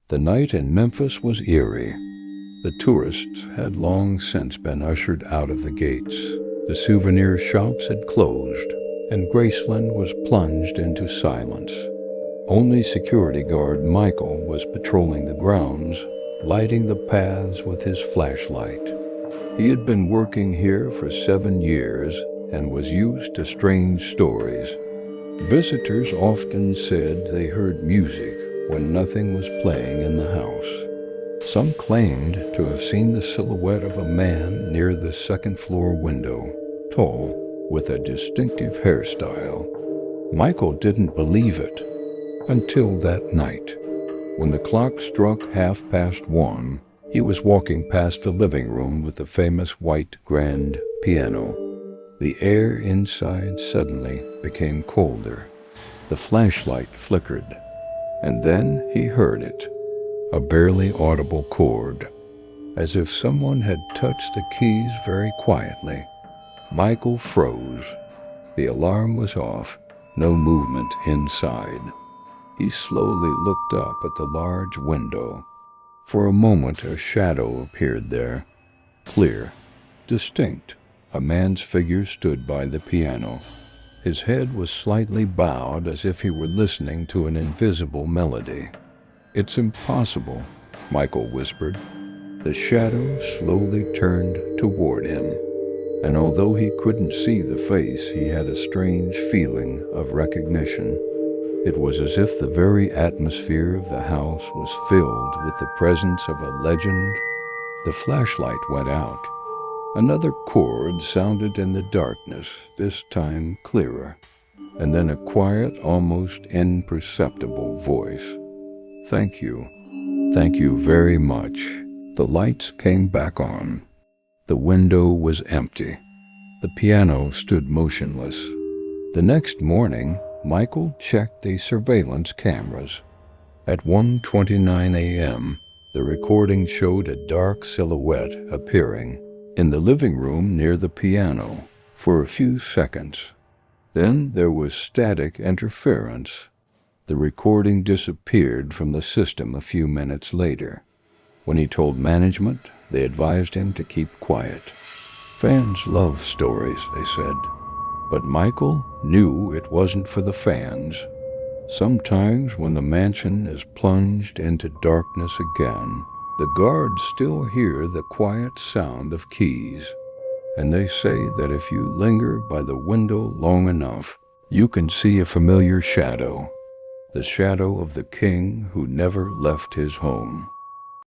The night in Memphis was eerie. The tourists had long since been ushered out of the gates. The souvenir shops had closed, and Graceland was plunged into silence. Only security guard Michael was patrolling the grounds, lighting the paths with his flashlight. He had been working here for 7 years and was used to strange stories. Visitors often said they heard music when nothing was playing in the house. Some claimed to have seen the silhouette of a man near the second-floor window, tall, with a distinctive hairstyle. Michael didn't believe it until that night. When the clock struck 1:30, he was walking past the living room with the famous white grand piano. The air inside suddenly became colder. The flashlight flickered, and then he heard it, a barely audible chord, as if someone had touched the keys very quietly. Michael froze. The alarm was off, no movement inside. He slowly looked up at the large window. For a moment a shadow appeared there, clear, distinct. A man's figure stood by the piano. His head was slightly bowed as if he were listening to an invisible melody. "It's impossible," Michael whispered. The shadow slowly turned toward him, and although he couldn't see the face, he had a strange feeling of recognition. It was as if the very atmosphere of the house was filled with the presence of a legend. The flashlight went out. Another chord sounded in the darkness, this time clearer, and then a quiet, almost imperceptible voice. "Thank you. Thank you very much." The lights came back on. The window was empty. The piano stood motionless. The next morning, Michael checked the surveillance cameras. At 1:29 a.m., the recording showed a dark silhouette appearing in the living room near the piano for a few seconds. Then there was static interference. The recording disappeared from the system a few minutes later. When he told management, they advised him to keep quiet. Fans love stories, they said. But Michael knew it wasn't for the fans. Sometimes when the mansion is plunged into darkness again, the guards still hear the quiet sound of keys, and they say that if you linger by the window long enough, you can see a familiar shadow, the shadow of the king who never left his home.